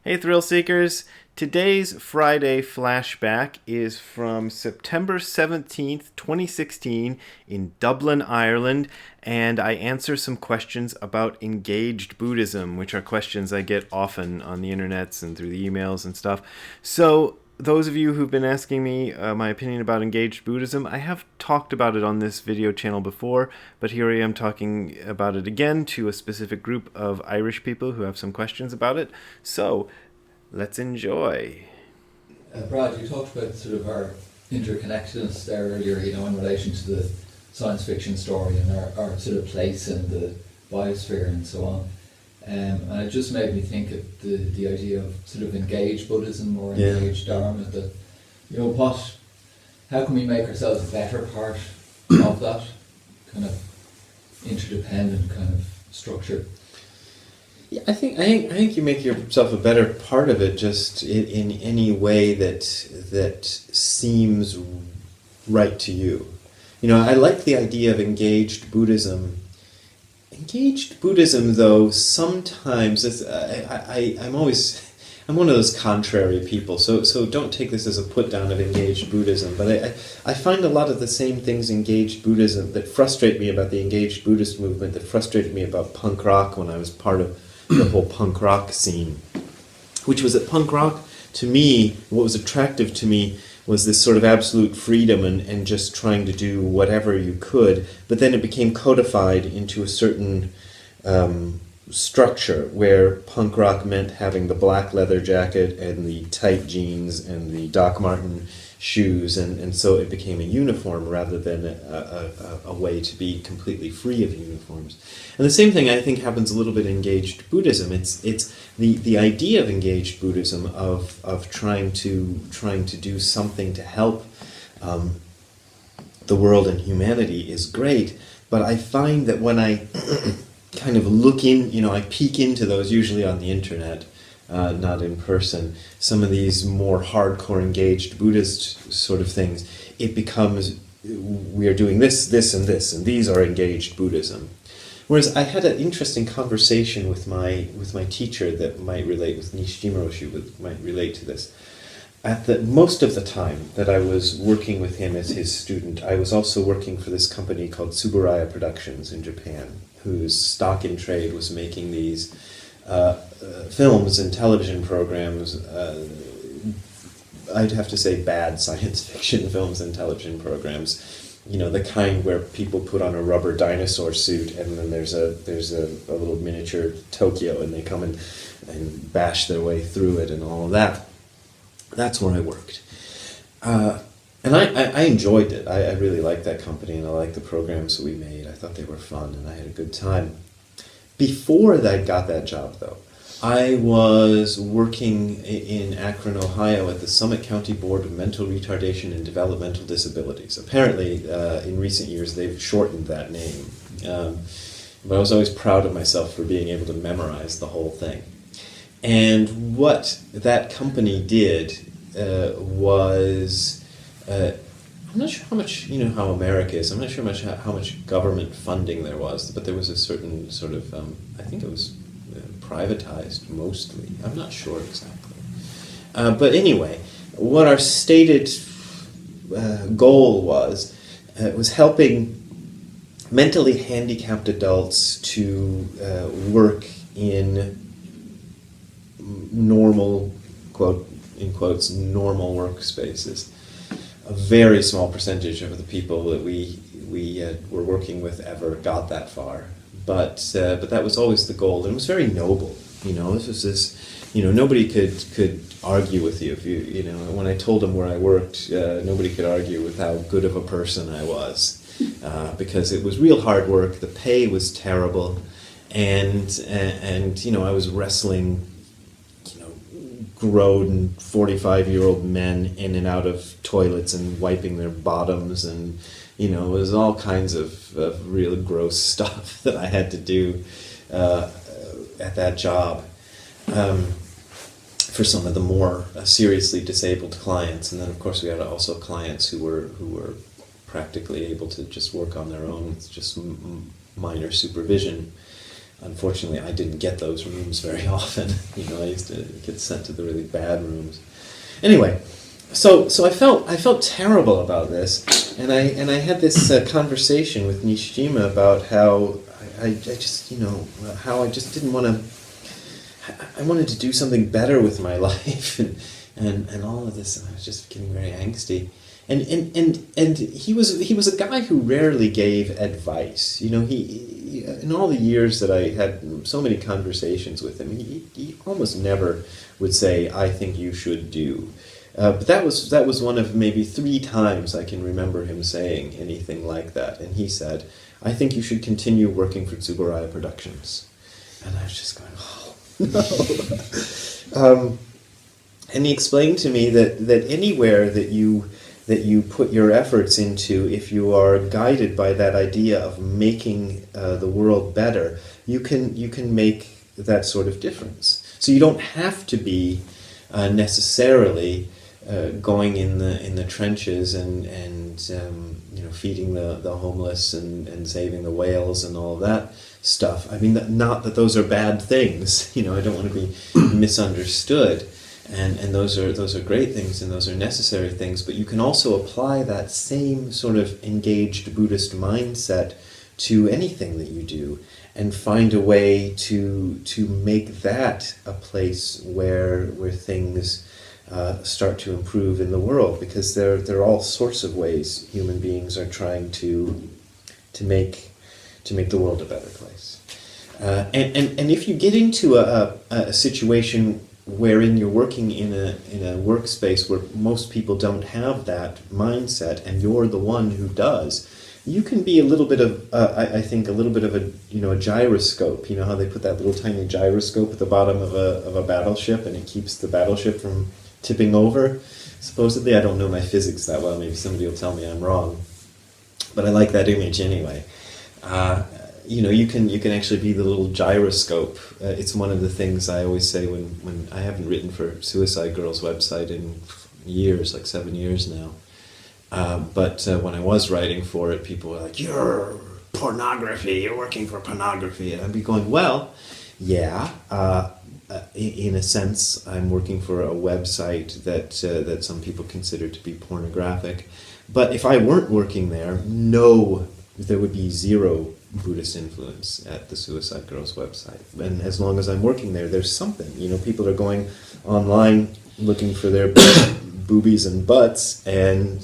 Hey, thrill seekers! Today's Friday flashback is from September 17th, 2016, in Dublin, Ireland, and I answer some questions about engaged Buddhism, which are questions I get often on the internets and through the emails and stuff. So, those of you who've been asking me my opinion about engaged Buddhism, I have talked about it on this video channel before, but here I am talking about it again to a specific group of Irish people who have some questions about it. So, let's enjoy. Brad, you talked about sort of our interconnectedness there earlier, in relation to the science fiction story and our sort of place in the biosphere and so on. And it just made me think of the idea of sort of engaged Buddhism or engaged Dharma, that, how can we make ourselves a better part of that kind of interdependent kind of structure? Yeah, I think you make yourself a better part of it just in any way that seems right to you. I like the idea of engaged Buddhism. Engaged Buddhism, though, sometimes I'm one of those contrary people. So don't take this as a put down of engaged Buddhism. But I find a lot of the same things engaged Buddhism that frustrate me about the engaged Buddhist movement, that frustrated me about punk rock when I was part of the whole punk rock scene, which was that punk rock, to me, what was attractive to me was this sort of absolute freedom and just trying to do whatever you could, but then it became codified into a certain structure where punk rock meant having the black leather jacket and the tight jeans and the Doc Marten shoes, and so it became a uniform rather than a way to be completely free of uniforms. And the same thing I think happens a little bit in engaged Buddhism. It's the idea of engaged Buddhism of trying to do something to help the world and humanity is great, but I find that when I kind of look in, I peek into those, usually on the internet, not in person, some of these more hardcore engaged Buddhist sort of things, it becomes, we are doing this, this, and this, and these are engaged Buddhism. Whereas I had an interesting conversation with my teacher that might relate, with Nishijima Roshi, might relate to this. Most of the time that I was working with him as his student, I was also working for this company called Tsuburaya Productions in Japan, whose stock in trade was making these films and television programs, I'd have to say bad science fiction films and television programs, the kind where people put on a rubber dinosaur suit and then there's a little miniature Tokyo and they come and bash their way through it and all of that. That's where I worked. And I enjoyed it. I really liked that company and I liked the programs that we made. I thought they were fun and I had a good time. Before I got that job, though, I was working in Akron, Ohio at the Summit County Board of Mental Retardation and Developmental Disabilities. Apparently, in recent years, they've shortened that name. But I was always proud of myself for being able to memorize the whole thing. And what that company did was... I'm not sure how much, how America is. I'm not sure how much government funding there was, but there was a certain sort of, I think it was privatized mostly. I'm not sure exactly. But anyway, what our stated goal was helping mentally handicapped adults to work in normal, quote, in quotes, normal workspaces. A very small percentage of the people that we were working with ever got that far, but that was always the goal, and it was very noble. Nobody could argue with you if when I told them where I worked, nobody could argue with how good of a person I was, because it was real hard work. The pay was terrible, and I was wrestling grown 45-year-old men in and out of toilets and wiping their bottoms, and it was all kinds of really gross stuff that I had to do at that job for some of the more seriously disabled clients. And then of course we had also clients who were practically able to just work on their own with just minor supervision. unfortunately, I didn't get those rooms very often. I used to get sent to the really bad rooms. Anyway, so I felt terrible about this, and I had this conversation with Nishijima about how I just how I just didn't want to. I wanted to do something better with my life, and all of this, and I was just getting very angsty. And he was a guy who rarely gave advice. He in all the years that I had so many conversations with him, he almost never would say, "I think you should do." But that was one of maybe 3 times I can remember him saying anything like that. And he said, "I think you should continue working for Tsuburaya Productions." And I was just going, "Oh no." And he explained to me that anywhere that you put your efforts into, if you are guided by that idea of making the world better, you can make that sort of difference. So you don't have to be necessarily going in the trenches and feeding the homeless and saving the whales and all of that stuff. I mean, not that those are bad things. I don't want to be misunderstood. And those are great things, and those are necessary things, but you can also apply that same sort of engaged Buddhist mindset to anything that you do, and find a way to make that a place where things start to improve in the world, because there are all sorts of ways human beings are trying to make the world a better place. And if you get into a situation wherein you're working in a workspace where most people don't have that mindset, and you're the one who does, you can be a little bit of, I think, a little bit of a gyroscope. You know how they put that little tiny gyroscope at the bottom of a battleship, and it keeps the battleship from tipping over? Supposedly, I don't know my physics that well. Maybe somebody will tell me I'm wrong, but I like that image anyway. You can actually be the little gyroscope. It's one of the things I always say when I haven't written for Suicide Girls website in years, like 7 years now. But when I was writing for it, people were like, "You're pornography, you're working for pornography." And I'd be going, well, yeah, in a sense, I'm working for a website that some people consider to be pornographic. But if I weren't working there, there would be zero Buddhist influence at the Suicide Girls website. And as long as I'm working there, there's something. People are going online looking for their boobies and butts and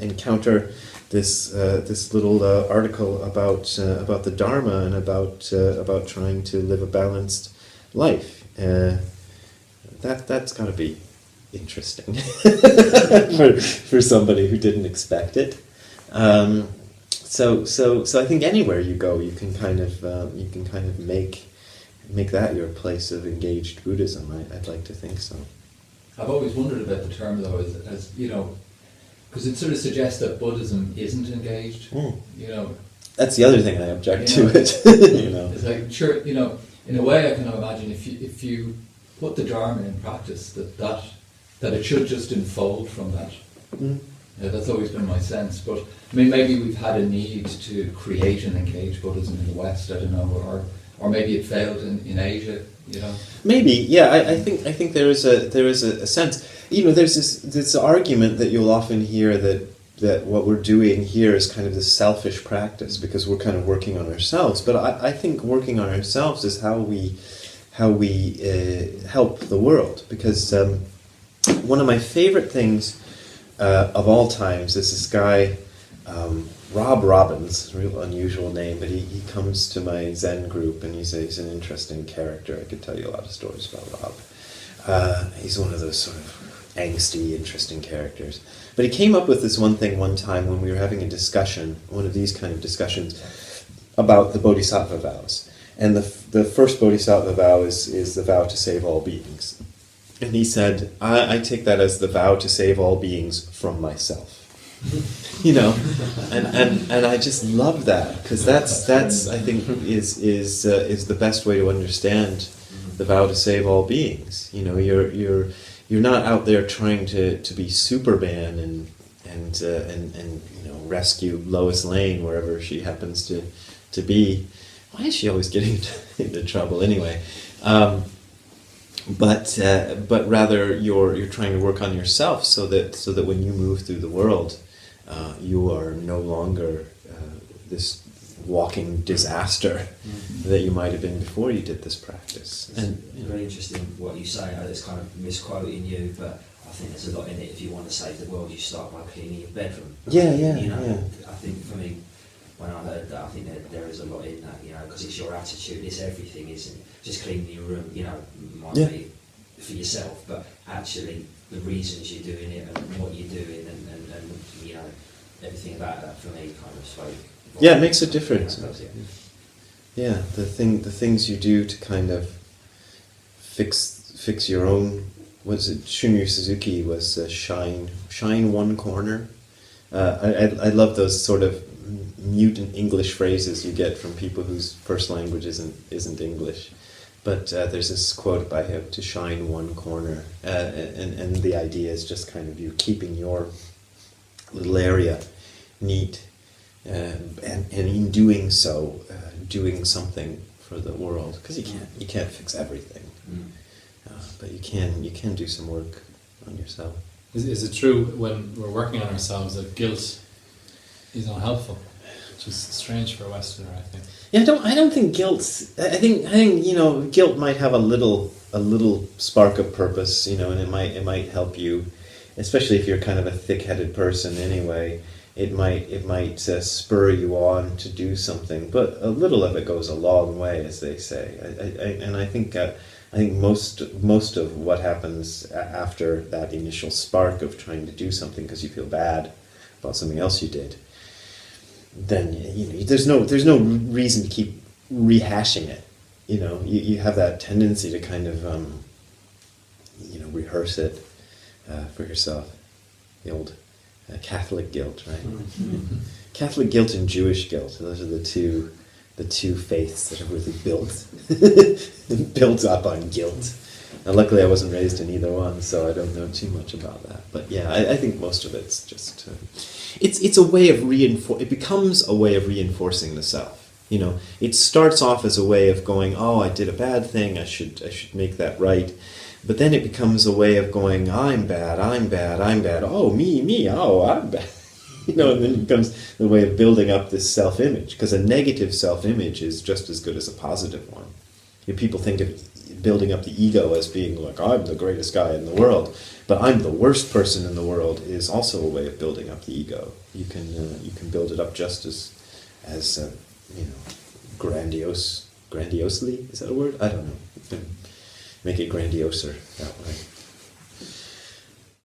encounter this little article about the Dharma and about trying to live a balanced life. That's got to be interesting for somebody who didn't expect it. So I think anywhere you go, you can kind of make that your place of engaged Buddhism. I'd like to think so. I've always wondered about the term, though, as because it sort of suggests that Buddhism isn't engaged. That's the other thing I object to it. It's like, sure, in a way, I can imagine if you put the Dharma in practice, that it should just unfold from that. Yeah, that's always been my sense. But I mean, maybe we've had a need to create and engage Buddhism in the West. I don't know, or maybe it failed in Asia. Maybe, yeah. I think there is a sense. There's this argument that you'll often hear that what we're doing here is kind of this selfish practice because we're kind of working on ourselves. But I think working on ourselves is how we help the world. Because one of my favorite things of all times is this guy, Rob Robbins, a real unusual name, but he comes to my Zen group, and he's an interesting character. I could tell you a lot of stories about Rob. He's one of those sort of angsty, interesting characters. But he came up with this one thing one time when we were having a discussion, one of these kind of discussions, about the Bodhisattva vows. And the first Bodhisattva vow is the vow to save all beings. And he said, I take that as the vow to save all beings from myself. And I just love that, because that's I think is the best way to understand the vow to save all beings. You're not out there trying to be Superman and rescue Lois Lane wherever she happens to be. why is she always getting into trouble anyway? But rather you're trying to work on yourself so that when you move through the world, you are no longer this walking disaster that you might have been before you did this practice. It's very interesting what you say. It's kind of misquoting you, but I think there's a lot in it. If you want to save the world, you start by cleaning your bedroom. Yeah. I think for me, when I heard that, I think there is a lot in that, because it's your attitude, it's everything, isn't it? Just cleaning your room, might be for yourself, but actually the reasons you're doing it and what you're doing and everything about that for me kind of spoke. Yeah, it makes a difference. Yeah. Yeah, the things you do to kind of fix your own. Was it Shunryu Suzuki was shine one corner. I love those sort of mutant English phrases you get from people whose first language isn't English. But there's this quote by him, to shine one corner, and the idea is just kind of you keeping your little area neat, and in doing so, doing something for the world, because you can't fix everything, but you can do some work on yourself. Is it true when we're working on ourselves that guilt is not helpful? Which is strange for a Westerner, I think. Yeah, I don't think guilt. I think guilt might have a little spark of purpose, and it might help you, especially if you're kind of a thick-headed person anyway. It might spur you on to do something, but a little of it goes a long way, as they say. I think most of what happens after that initial spark of trying to do something because you feel bad about something else you did, then there's no reason to keep rehashing it. You have that tendency to kind of rehearse it for yourself. The old Catholic guilt, right? Mm-hmm. Catholic guilt and Jewish guilt. Those are the two faiths that are really built up on guilt. Now, luckily, I wasn't raised in either one, so I don't know too much about that. But yeah, I think most of it's just it's a way of it becomes a way of reinforcing the self. It starts off as a way of going, oh, I did a bad thing, I should make that right. But then it becomes a way of going, I'm bad, oh, me, oh, I'm bad. And then it becomes the way of building up this self-image, because a negative self-image is just as good as a positive one. People think of building up the ego as being like, I'm the greatest guy in the world, but I'm the worst person in the world is also a way of building up the ego. You can build it up just as grandiosely. Is that a word? I don't know. You can make it grandioser that way.